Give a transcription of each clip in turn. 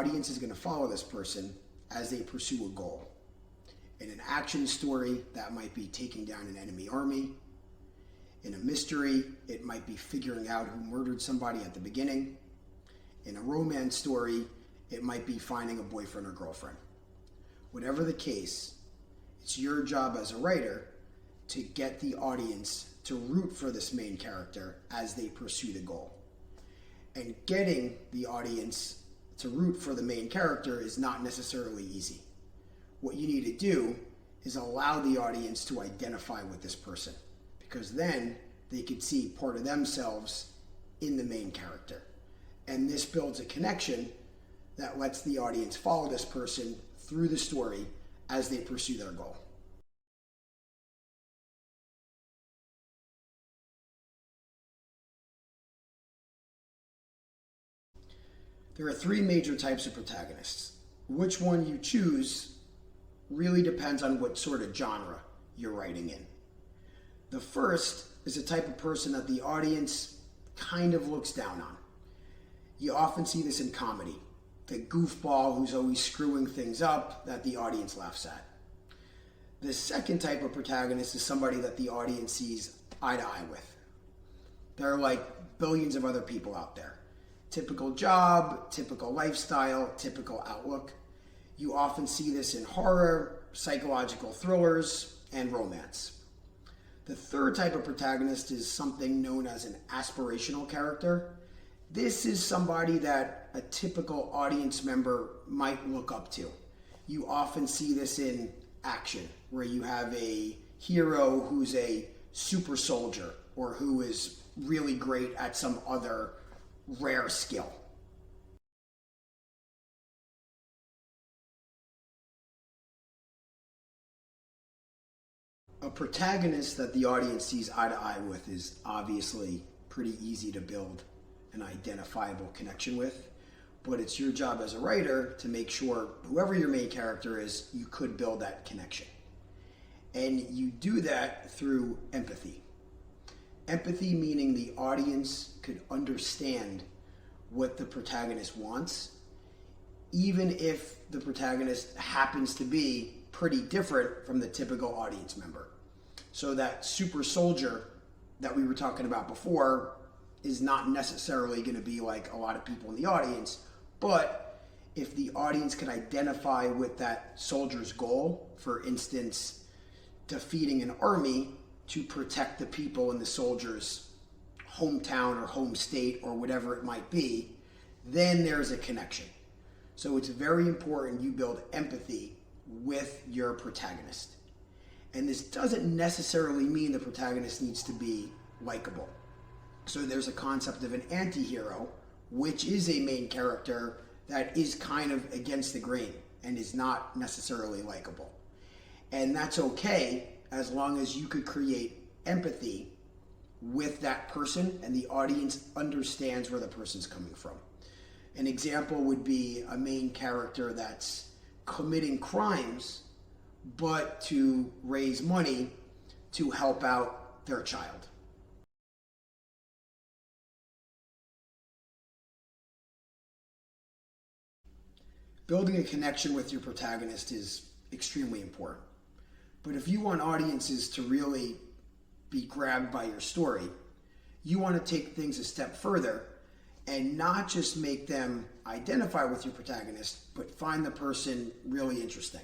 audience is going to follow this person as they pursue a goal. In an action story, that might be taking down an enemy army. In a mystery, it might be figuring out who murdered somebody at the beginning. In a romance story, it might be finding a boyfriend or girlfriend. Whatever the case, it's your job as a writer to get the audience to root for this main character as they pursue the goal. And getting the audience to root for the main character is not necessarily easy. What you need to do is allow the audience to identify with this person, because then they could see part of themselves in the main character. And this builds a connection that lets the audience follow this person through the story as they pursue their goal. There are three major types of protagonists. Which one you choose really depends on what sort of genre you're writing in. The first is a type of person that the audience kind of looks down on. You often see this in comedy. The goofball who's always screwing things up that the audience laughs at. The second type of protagonist is somebody that the audience sees eye to eye with. There are like billions of other people out there. Typical job, typical lifestyle, typical outlook. You often see this in horror, psychological thrillers, and romance. The third type of protagonist is something known as an aspirational character. This is somebody that a typical audience member might look up to. You often see this in action, where you have a hero who's a super soldier or who is really great at some other rare skill. A protagonist that the audience sees eye to eye with is obviously pretty easy to build an identifiable connection with, but it's your job as a writer to make sure whoever your main character is, you could build that connection. And you do that through empathy. Empathy meaning the audience could understand what the protagonist wants, even if the protagonist happens to be pretty different from the typical audience member. So that super soldier that we were talking about before is not necessarily going to be like a lot of people in the audience, but if the audience could identify with that soldier's goal, for instance, defeating an army to protect the people in the soldier's hometown or home state or whatever it might be, then there's a connection. So it's very important you build empathy with your protagonist. And this doesn't necessarily mean the protagonist needs to be likable. So there's a concept of an anti-hero, which is a main character that is kind of against the grain and is not necessarily likable. And that's okay as long as you could create empathy with that person and the audience understands where the person's coming from. An example would be a main character that's committing crimes, but to raise money to help out their child. Building a connection with your protagonist is extremely important. But if you want audiences to really be grabbed by your story, you want to take things a step further and not just make them identify with your protagonist, but find the person really interesting.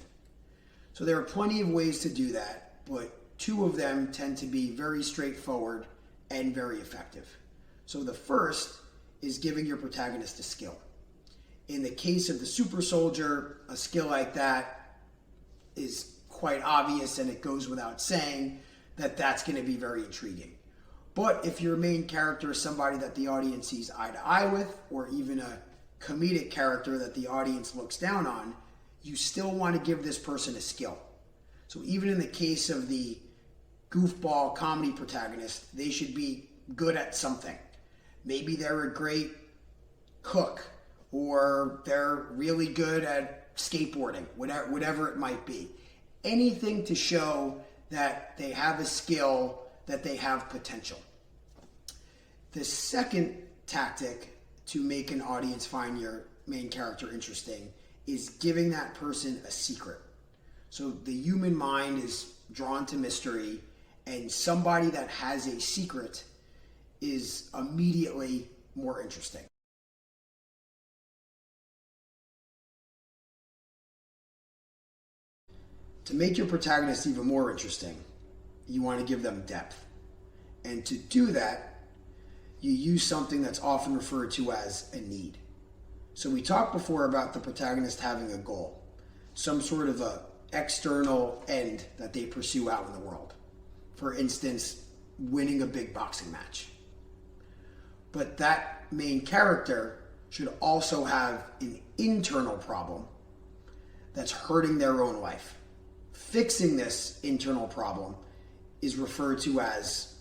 So there are plenty of ways to do that, but two of them tend to be very straightforward and very effective. So the first is giving your protagonist a skill. In the case of the super soldier, a skill like that is quite obvious and it goes without saying that that's going to be very intriguing. But if your main character is somebody that the audience sees eye to eye with, or even a comedic character that the audience looks down on, you still want to give this person a skill. So even in the case of the goofball comedy protagonist, they should be good at something. Maybe they're a great cook, or they're really good at skateboarding, whatever it might be. Anything to show that they have a skill, that they have potential. The second tactic to make an audience find your main character interesting is giving that person a secret. So the human mind is drawn to mystery, and somebody that has a secret is immediately more interesting. To make your protagonist even more interesting, you want to give them depth. And to do that, you use something that's often referred to as a need. So we talked before about the protagonist having a goal, some sort of a external end that they pursue out in the world. For instance, winning a big boxing match. But that main character should also have an internal problem that's hurting their own life. Fixing this internal problem is referred to as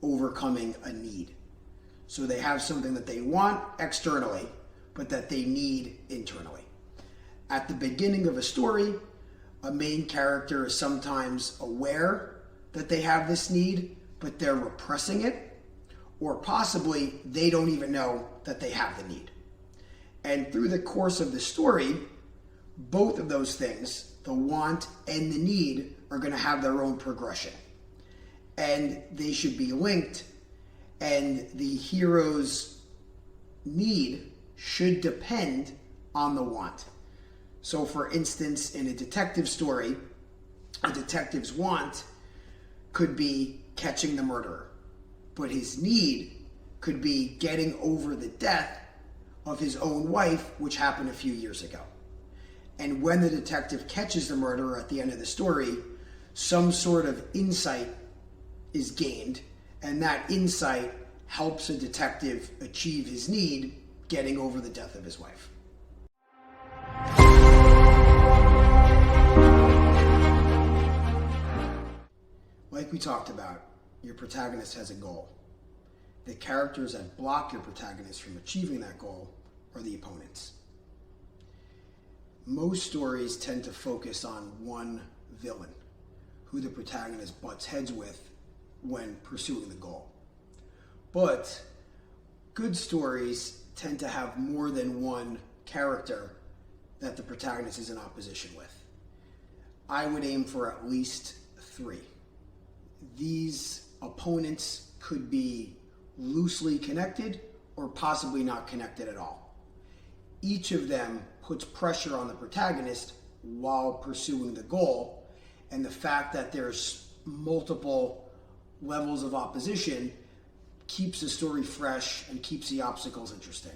overcoming a need. So they have something that they want externally, but that they need internally. At the beginning of a story, a main character is sometimes aware that they have this need, but they're repressing it, or possibly they don't even know that they have the need. And through the course of the story, both of those things, the want and the need, are going to have their own progression. And they should be linked, and the hero's need should depend on the want. So for instance, in a detective story, a detective's want could be catching the murderer, but his need could be getting over the death of his own wife, which happened a few years ago. And when the detective catches the murderer at the end of the story, some sort of insight is gained, and that insight helps a detective achieve his need, getting over the death of his wife. Like we talked about, your protagonist has a goal. The characters that block your protagonist from achieving that goal are the opponents. Most stories tend to focus on one villain, who the protagonist butts heads with when pursuing the goal. But good stories tend to have more than one character that the protagonist is in opposition with. I would aim for at least 3. These opponents could be loosely connected or possibly not connected at all. Each of them puts pressure on the protagonist while pursuing the goal, and the fact that there's multiple levels of opposition keeps the story fresh and keeps the obstacles interesting.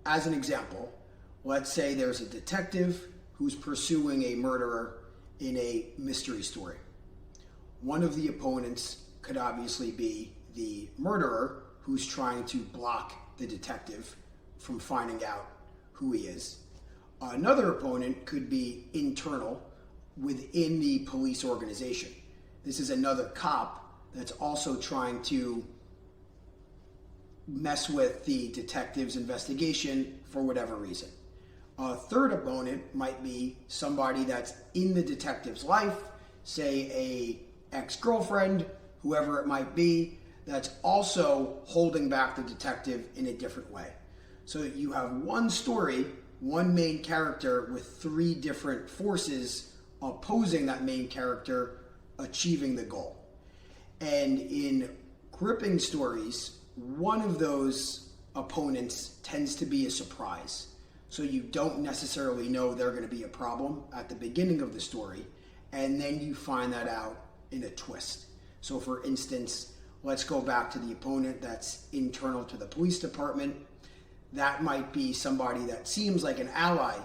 As an example, let's say there's a detective who's pursuing a murderer in a mystery story. One of the opponents could obviously be the murderer, who's trying to block the detective from finding out who he is. Another opponent could be internal within the police organization. This is another cop that's also trying to mess with the detective's investigation for whatever reason. A third opponent might be somebody that's in the detective's life, say a ex-girlfriend, whoever it might be, that's also holding back the detective in a different way. So you have one story, one main character with 3 different forces opposing that main character achieving the goal. And in gripping stories, one of those opponents tends to be a surprise. So you don't necessarily know they're going to be a problem at the beginning of the story, and then you find that out in a twist. So for instance, let's go back to the opponent that's internal to the police department. That might be somebody that seems like an ally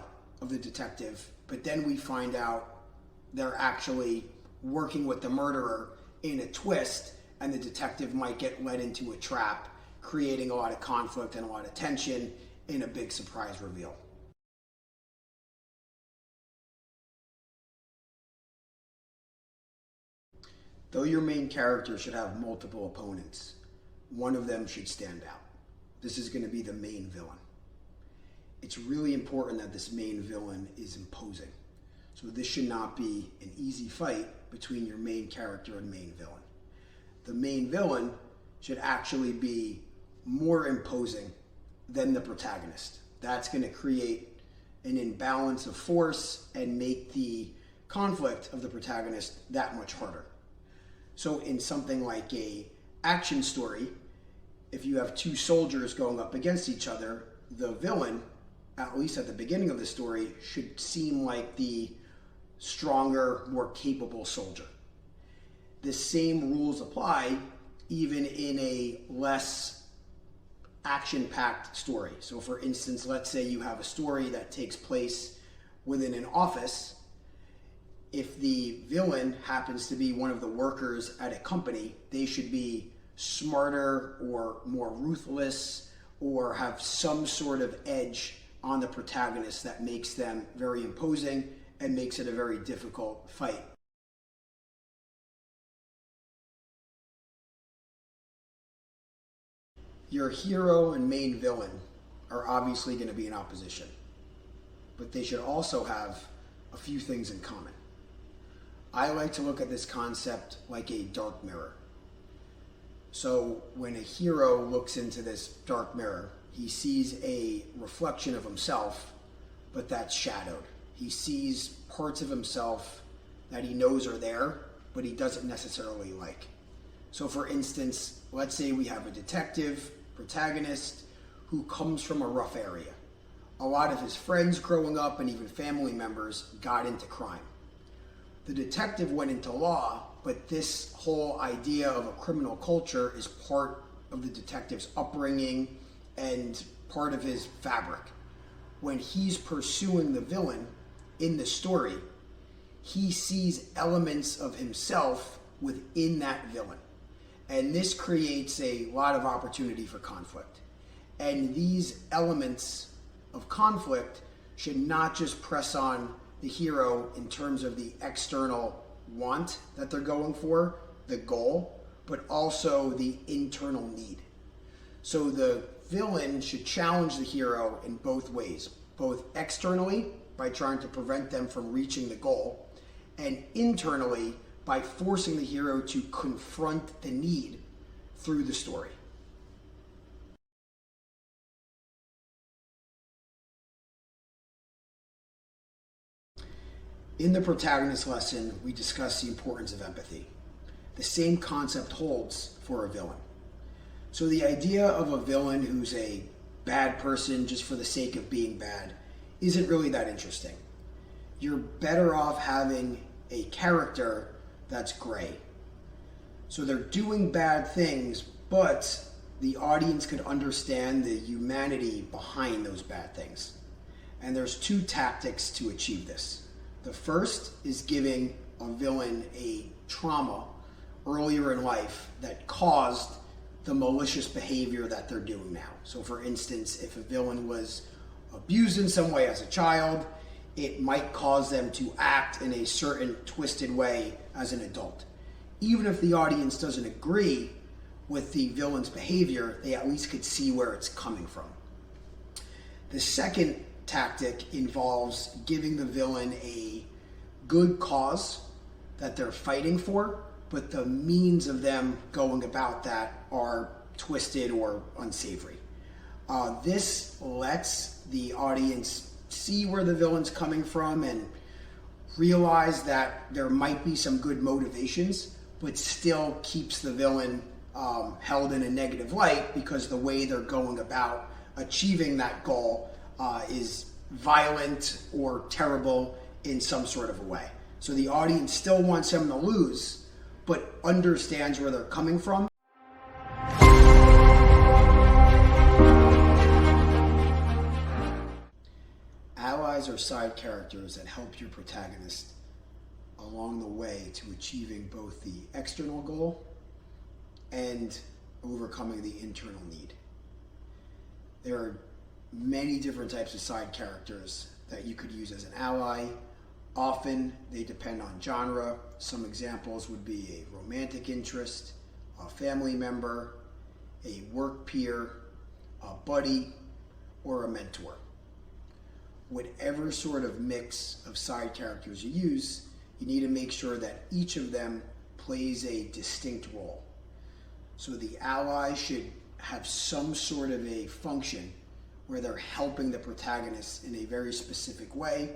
of the detective, but then we find out they're actually working with the murderer in a twist, and the detective might get led into a trap, creating a lot of conflict and a lot of tension in a big surprise reveal. Though your main character should have multiple opponents, one of them should stand out. This is going to be the main villain. It's really important that this main villain is imposing. So this should not be an easy fight between your main character and main villain. The main villain should actually be more imposing than the protagonist. that's going to create an imbalance of force and make the conflict of the protagonist that much harder. So in something like a action story, if you have two soldiers going up against each other, the villain, at least at the beginning of the story, should seem like the stronger, more capable soldier. The same rules apply even in a less action-packed story. So for instance, let's say you have a story that takes place within an office. If the villain happens to be one of the workers at a company, they should be smarter or more ruthless or have some sort of edge on the protagonist that makes them very imposing and makes it a very difficult fight. Your hero and main villain are obviously going to be in opposition, but they should also have a few things in common. I like to look at this concept like a dark mirror. So when a hero looks into this dark mirror, he sees a reflection of himself, but that's shadowed. He sees parts of himself that he knows are there, but he doesn't necessarily like. So for instance, let's say we have a detective protagonist who comes from a rough area. A lot of his friends growing up and even family members got into crime. The detective went into law, but this whole idea of a criminal culture is part of the detective's upbringing and part of his fabric. When he's pursuing the villain in the story, he sees elements of himself within that villain. And this creates a lot of opportunity for conflict. And these elements of conflict should not just press on the hero in terms of the external want that they're going for, the goal, but also the internal need. So the villain should challenge the hero in both ways, both externally by trying to prevent them from reaching the goal, and internally by forcing the hero to confront the need through the story. In the protagonist lesson, we discuss the importance of empathy. The same concept holds for a villain. So the idea of a villain who's a bad person just for the sake of being bad isn't really that interesting. You're better off having a character that's gray. So they're doing bad things, but the audience could understand the humanity behind those bad things. And there's two tactics to achieve this. The first is giving a villain a trauma earlier in life that caused the malicious behavior that they're doing now. So for instance, if a villain was abused in some way as a child, it might cause them to act in a certain twisted way as an adult. Even if the audience doesn't agree with the villain's behavior, they at least could see where it's coming from. The second tactic involves giving the villain a good cause that they're fighting for, but the means of them going about that are twisted or unsavory. This lets the audience see where the villain's coming from and realize that there might be some good motivations, but still keeps the villain held in a negative light because the way they're going about achieving that goal is violent or terrible in some sort of a way. So the audience still wants him to lose, but understands where they're coming from. Allies are side characters that help your protagonist along the way to achieving both the external goal and overcoming the internal need. There are many different types of side characters that you could use as an ally. Often they depend on genre. Some examples would be a romantic interest, a family member, a work peer, a buddy, or a mentor. Whatever sort of mix of side characters you use, you need to make sure that each of them plays a distinct role. So the ally should have some sort of a function where they're helping the protagonist in a very specific way,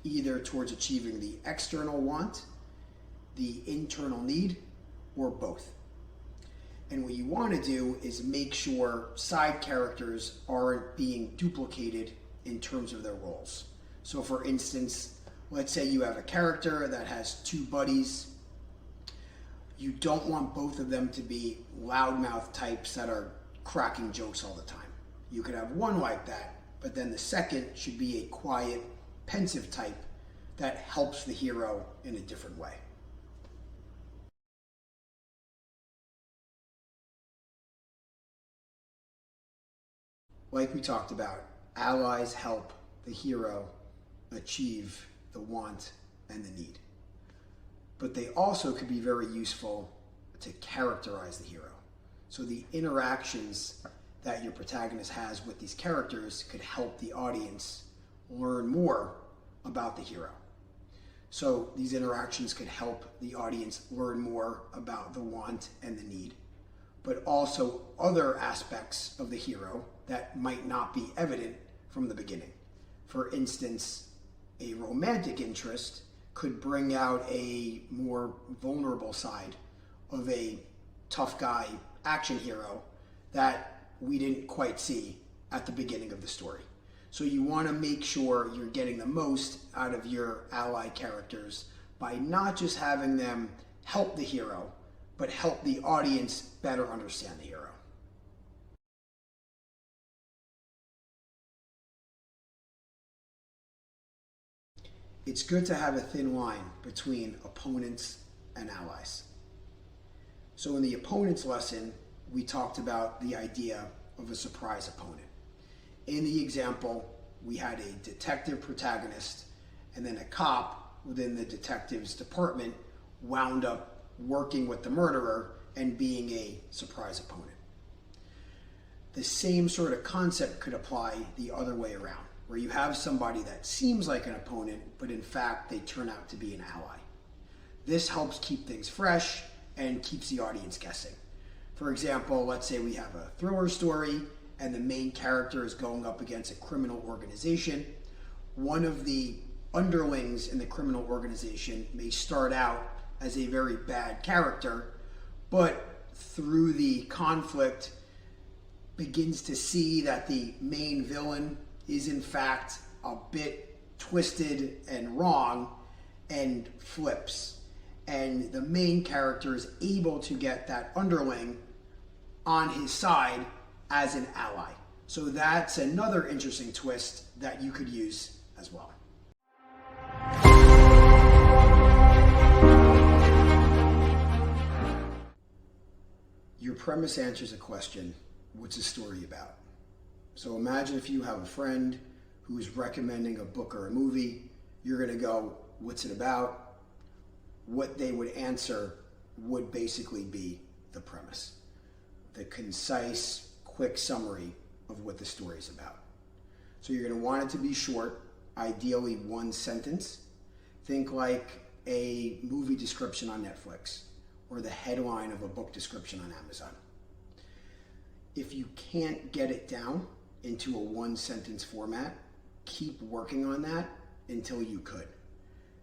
either towards achieving the external want, the internal need, or both. And what you want to do is make sure side characters aren't being duplicated in terms of their roles. So for instance, let's say you have a character that has two buddies. You don't want both of them to be loudmouth types that are cracking jokes all the time. You could have one like that, but then the second should be a quiet, pensive type that helps the hero in a different way. Like we talked about, allies help the hero achieve the want and the need. But they also could be very useful to characterize the hero. So the interactions that your protagonist has with these characters could help the audience learn more about the hero. So these interactions could help the audience learn more about the want and the need, but also other aspects of the hero that might not be evident from the beginning. For instance, a romantic interest could bring out a more vulnerable side of a tough guy action hero that we didn't quite see at the beginning of the story. So you want to make sure you're getting the most out of your ally characters by not just having them help the hero, but help the audience better understand the hero. It's good to have a thin line between opponents and allies. So in the opponents lesson, we talked about the idea of a surprise opponent. In the example, we had a detective protagonist, and then a cop within the detective's department wound up working with the murderer and being a surprise opponent. The same sort of concept could apply the other way around, where you have somebody that seems like an opponent, but in fact they turn out to be an ally. This helps keep things fresh and keeps the audience guessing. For example, let's say we have a thriller story and the main character is going up against a criminal organization. One of the underlings in the criminal organization may start out as a very bad character, but through the conflict begins to see that the main villain is in fact a bit twisted and wrong and flips. And the main character is able to get that underling on his side as an ally. So that's another interesting twist that you could use as well. Your premise answers a question: what's the story about? So imagine if you have a friend who's recommending a book or a movie. You're going to go, what's it about? What they would answer would basically be the premise, the concise, quick summary of what the story is about. So you're going to want it to be short, ideally one sentence. Think like a movie description on Netflix or the headline of a book description on Amazon. If you can't get it down into a one sentence format, keep working on that until you could.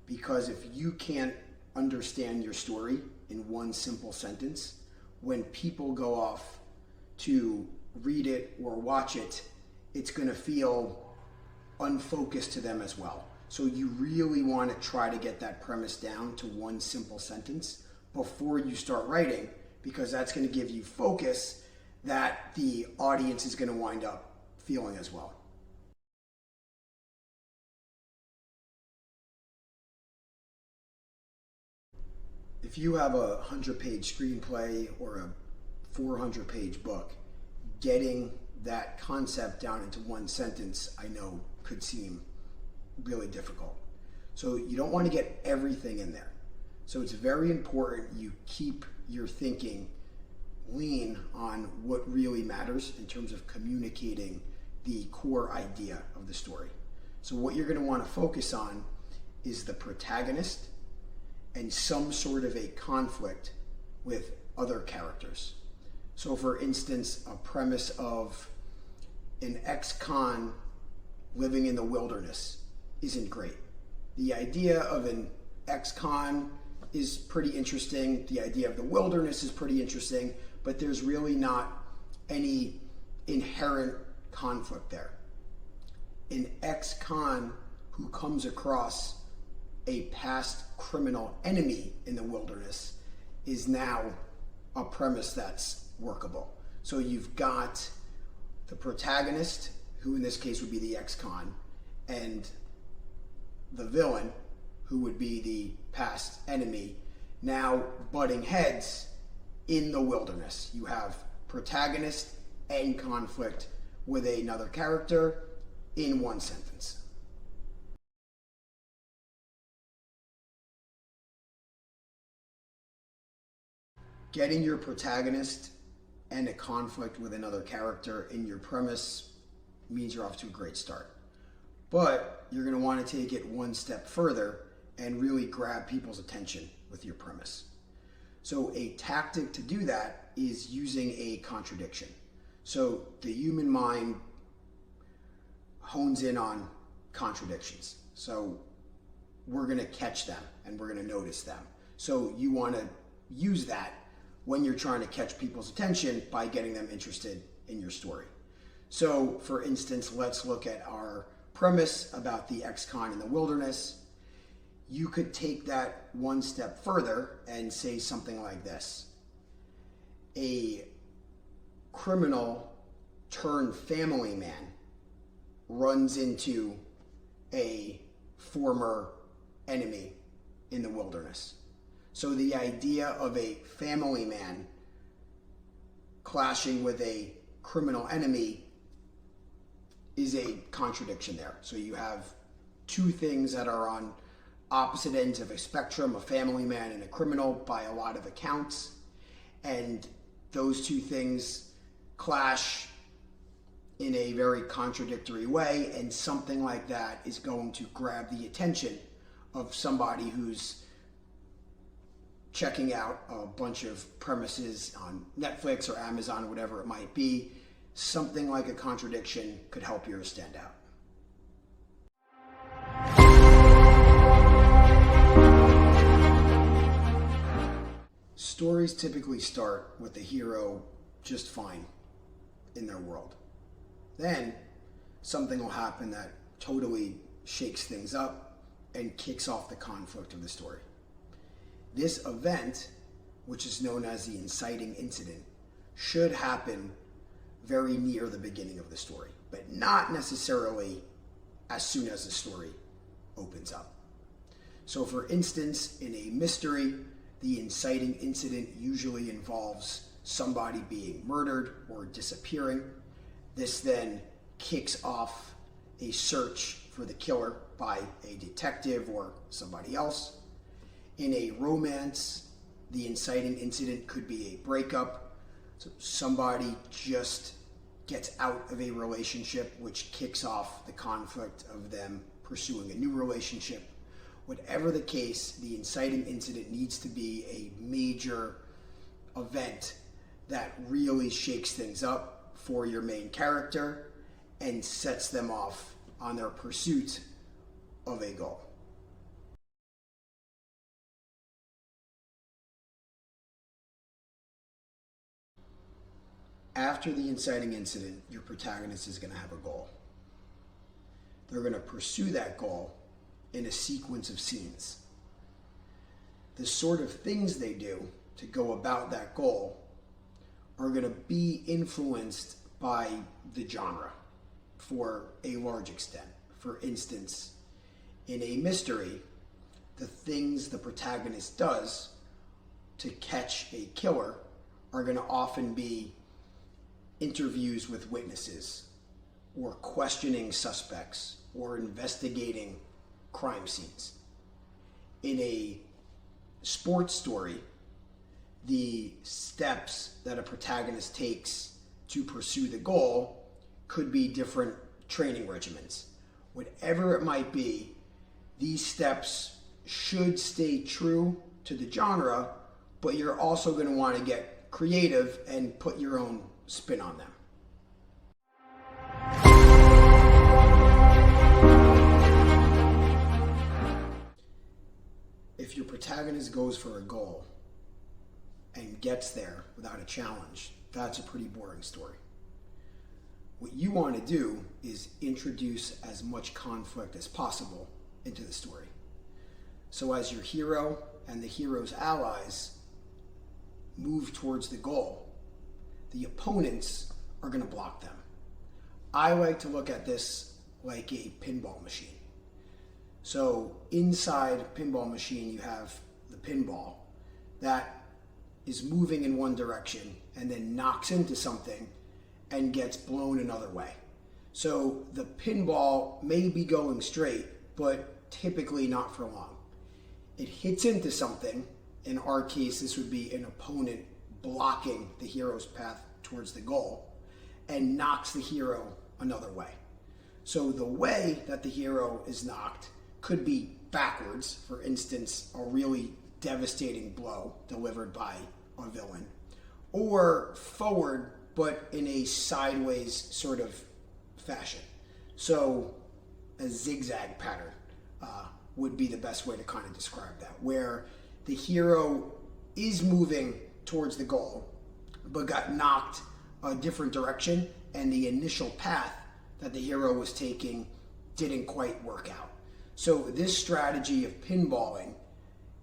Because if you can't understand your story in one simple sentence, when people go off to read it or watch it, it's going to feel unfocused to them as well. So you really want to try to get that premise down to one simple sentence before you start writing, because that's going to give you focus that the audience is going to wind up feeling as well. If you have a 100-page screenplay or a 400-page book, getting that concept down into one sentence, I know, could seem really difficult. So you don't want to get everything in there. So it's very important you keep your thinking lean on what really matters in terms of communicating the core idea of the story. So what you're going to want to focus on is the protagonist and some sort of a conflict with other characters. So for instance, a premise of an ex-con living in the wilderness isn't great. The idea of an ex-con is pretty interesting. The idea of the wilderness is pretty interesting, but there's really not any inherent conflict there. An ex-con who comes across a past criminal enemy in the wilderness is now a premise that's workable. So you've got the protagonist, who in this case would be the ex-con, and the villain, who would be the past enemy, now butting heads in the wilderness. You have protagonist and conflict with another character in one sentence. Getting your protagonist and a conflict with another character in your premise means you're off to a great start. But you're going to want to take it one step further and really grab people's attention with your premise. So a tactic to do that is using a contradiction. So the human mind hones in on contradictions. So we're going to catch them and we're going to notice them. So you want to use that when you're trying to catch people's attention by getting them interested in your story. So for instance, let's look at our premise about the ex-con in the wilderness. You could take that one step further and say something like this. A criminal turned family man runs into a former enemy in the wilderness. So the idea of a family man clashing with a criminal enemy is a contradiction there. So you have two things that are on opposite ends of a spectrum, a family man and a criminal by a lot of accounts. And those two things clash in a very contradictory way, and something like that is going to grab the attention of somebody who's checking out a bunch of premises on Netflix or Amazon or whatever it might be. Something like a contradiction could help yours stand out. Stories typically start with the hero just fine in their world. Then something will happen that totally shakes things up and kicks off the conflict of the story. This event, which is known as the inciting incident, should happen very near the beginning of the story, but not necessarily as soon as the story opens up. So for instance, in a mystery, the inciting incident usually involves somebody being murdered or disappearing. This then kicks off a search for the killer by a detective or somebody else. In a romance, the inciting incident could be a breakup. So somebody just gets out of a relationship, which kicks off the conflict of them pursuing a new relationship. Whatever the case, the inciting incident needs to be a major event that really shakes things up for your main character and sets them off on their pursuit of a goal. After the inciting incident, your protagonist is going to have a goal. They're going to pursue that goal in a sequence of scenes. The sort of things they do to go about that goal are going to be influenced by the genre for a large extent. For instance, in a mystery, the things the protagonist does to catch a killer are going to often be interviews with witnesses, or questioning suspects, or investigating crime scenes. In a sports story, the steps that a protagonist takes to pursue the goal could be different training regimens. Whatever it might be, these steps should stay true to the genre, but you're also going to want to get creative and put your own spin on them. protagonist goes for a goal and gets there without a challenge, that's a pretty boring story. What you want to do is introduce as much conflict as possible into the story. So as your hero and the hero's allies move towards the goal, the opponents are going to block them. I like to look at this like a pinball machine. So inside a pinball machine, you have the pinball that is moving in one direction and then knocks into something and gets blown another way. So the pinball may be going straight, but typically not for long. It hits into something. In our case, this would be an opponent blocking the hero's path towards the goal and knocks the hero another way. So the way that the hero is knocked could be backwards, for instance, a really devastating blow delivered by a villain, or forward, but in a sideways sort of fashion. So a zigzag pattern would be the best way to kind of describe that, where the hero is moving towards the goal, but got knocked a different direction, and the initial path that the hero was taking didn't quite work out. So this strategy of pinballing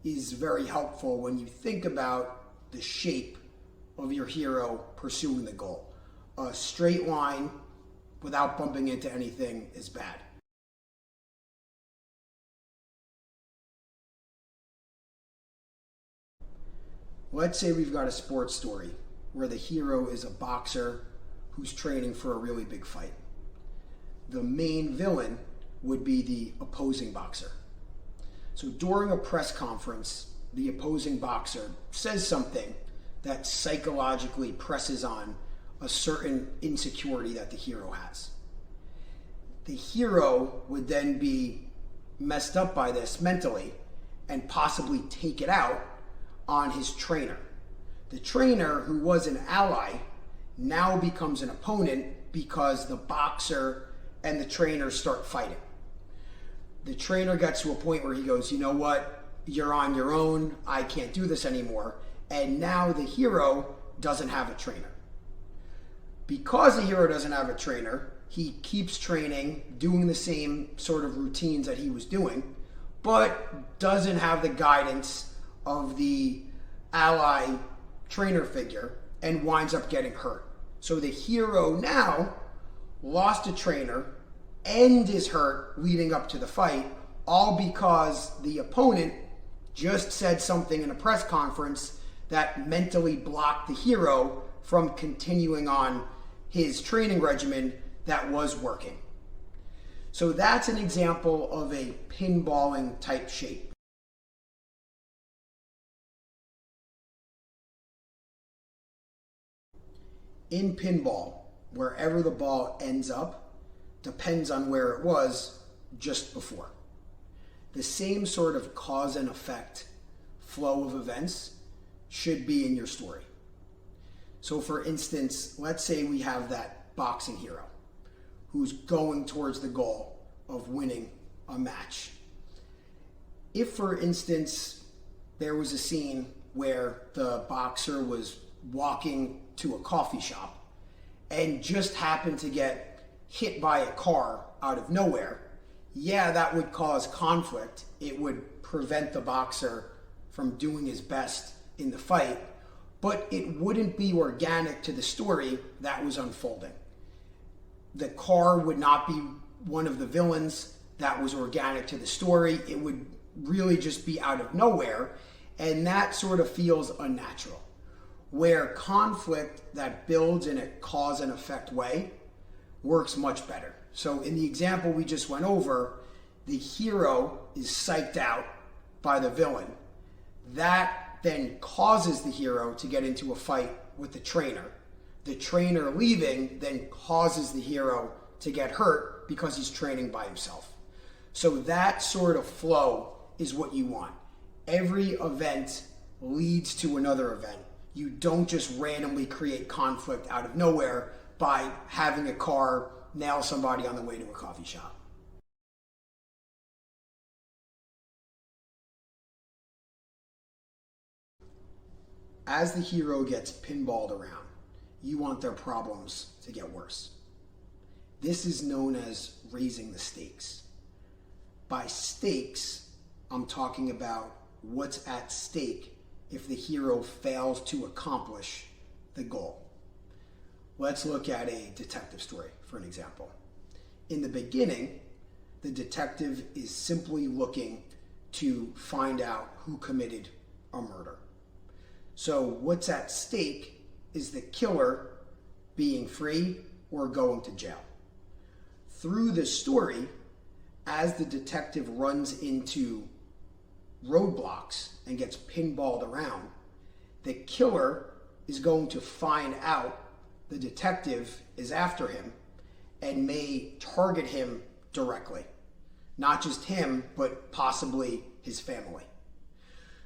is very helpful when you think about the shape of your hero pursuing the goal. A straight line without bumping into anything is bad. Let's say we've got a sports story where the hero is a boxer who's training for a really big fight. The main villain would be the opposing boxer. So during a press conference, the opposing boxer says something that psychologically presses on a certain insecurity that the hero has. The hero would then be messed up by this mentally and possibly take it out on his trainer. The trainer, who was an ally, now becomes an opponent because the boxer and the trainer start fighting. The trainer gets to a point where he goes, you know what, you're on your own, I can't do this anymore. And now the hero doesn't have a trainer. Because the hero doesn't have a trainer, he keeps training, doing the same sort of routines that he was doing, but doesn't have the guidance of the ally trainer figure and winds up getting hurt. So the hero now lost a trainer and is hurt leading up to the fight, all because the opponent just said something in a press conference that mentally blocked the hero from continuing on his training regimen that was working. So that's an example of a pinballing type shape. In pinball, wherever the ball ends up depends on where it was just before. The same sort of cause and effect flow of events should be in your story. So for instance, let's say we have that boxing hero who's going towards the goal of winning a match. If, for instance, there was a scene where the boxer was walking to a coffee shop and just happened to get hit by a car out of nowhere, yeah, that would cause conflict. It would prevent the boxer from doing his best in the fight, but it wouldn't be organic to the story that was unfolding. The car would not be one of the villains that was organic to the story. It would really just be out of nowhere, and that sort of feels unnatural. Where conflict that builds in a cause and effect way works much better. So in the example we just went over, the hero is psyched out by the villain. That then causes the hero to get into a fight with the trainer. The trainer leaving then causes the hero to get hurt because he's training by himself. So that sort of flow is what you want. Every event leads to another event. You don't just randomly create conflict out of nowhere by having a car nail somebody on the way to a coffee shop. as the hero gets pinballed around, you want their problems to get worse. This is known as raising the stakes. By stakes, I'm talking about what's at stake if the hero fails to accomplish the goal. Let's look at a detective story for an example. In the beginning, the detective is simply looking to find out who committed a murder. So what's at stake is the killer being free or going to jail. Through the story, as the detective runs into roadblocks and gets pinballed around, the killer is going to find out the detective is after him and may target him directly. Not just him, but possibly his family.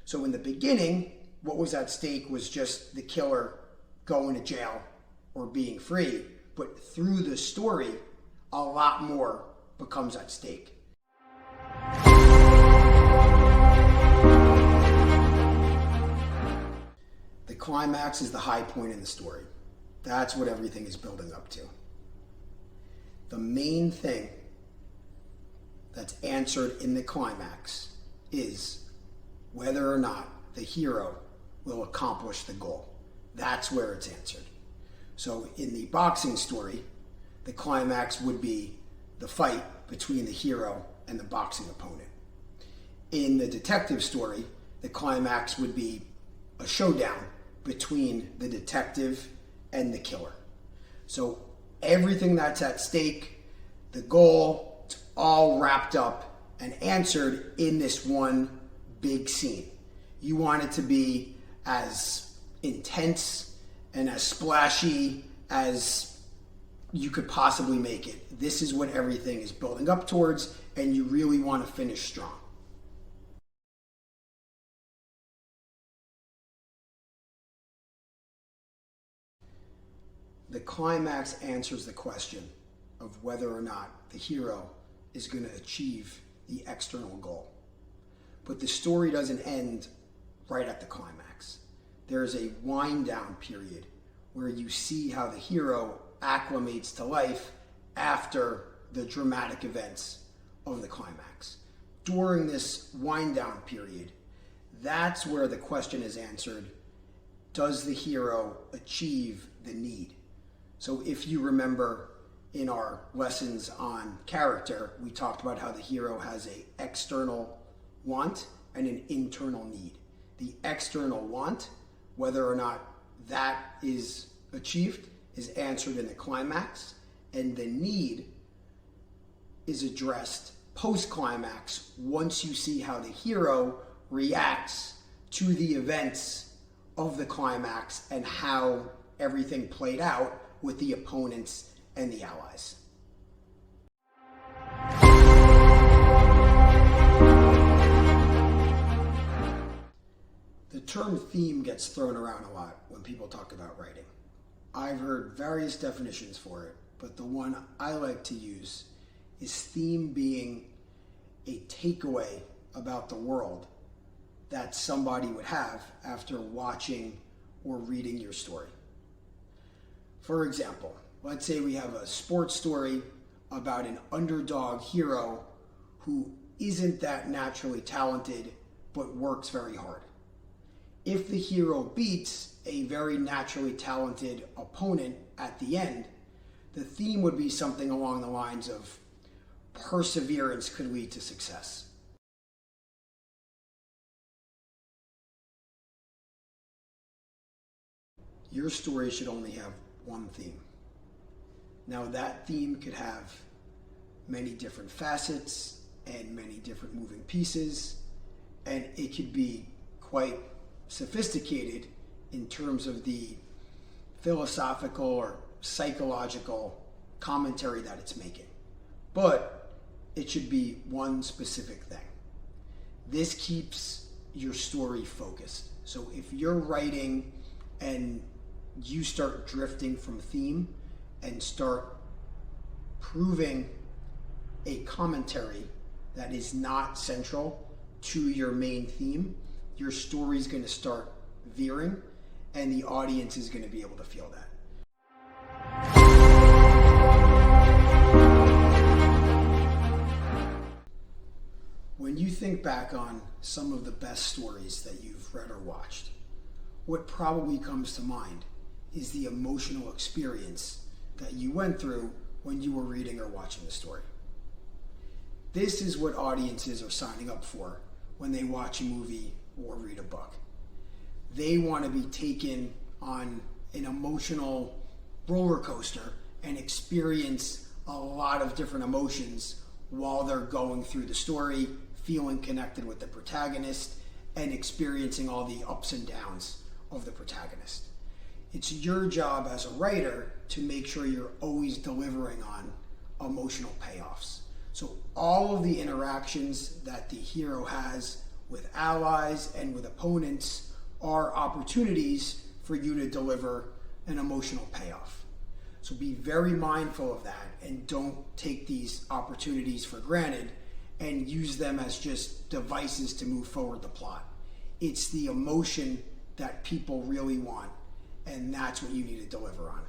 So in the beginning, what was at stake was just the killer going to jail or being free. But through the story, a lot more becomes at stake. The climax is the high point in the story. That's what everything is building up to. The main thing that's answered in the climax is whether or not the hero will accomplish the goal. That's where it's answered. So in the boxing story, the climax would be the fight between the hero and the boxing opponent. In the detective story, the climax would be a showdown between the detective and the killer. So everything that's at stake, the goal, it's all wrapped up and answered in this one big scene. You want it to be as intense and as splashy as you could possibly make it. This is what everything is building up towards, and you really want to finish strong. The climax answers the question of whether or not the hero is going to achieve the external goal. But the story doesn't end right at the climax. There is a wind down period where you see how the hero acclimates to life after the dramatic events of the climax. During this wind down period, that's where the question is answered: does the hero achieve the need? So if you remember in our lessons on character, we talked about how the hero has an external want and an internal need. The external want, whether or not that is achieved, is answered in the climax, and the need is addressed post-climax once you see how the hero reacts to the events of the climax and how everything played out with the opponents and the allies. The term theme gets thrown around a lot when people talk about writing. I've heard various definitions for it, but the one I like to use is theme being a takeaway about the world that somebody would have after watching or reading your story. For example, let's say we have a sports story about an underdog hero who isn't that naturally talented but works very hard. If the hero beats a very naturally talented opponent at the end, the theme would be something along the lines of perseverance could lead to success. Your story should only have one theme. Now that theme could have many different facets and many different moving pieces, and it could be quite sophisticated in terms of the philosophical or psychological commentary that it's making. But it should be one specific thing. This keeps your story focused. So if you're writing and you start drifting from theme and start proving a commentary that is not central to your main theme, your story is going to start veering and the audience is going to be able to feel that. When you think back on some of the best stories that you've read or watched, what probably comes to mind is the emotional experience that you went through when you were reading or watching the story. This is what audiences are signing up for when they watch a movie or read a book. They want to be taken on an emotional roller coaster and experience a lot of different emotions while they're going through the story, feeling connected with the protagonist, and experiencing all the ups and downs of the protagonist. It's your job as a writer to make sure you're always delivering on emotional payoffs. So all of the interactions that the hero has with allies and with opponents are opportunities for you to deliver an emotional payoff. So be very mindful of that and don't take these opportunities for granted and use them as just devices to move forward the plot. It's the emotion that people really want, and that's what you need to deliver on.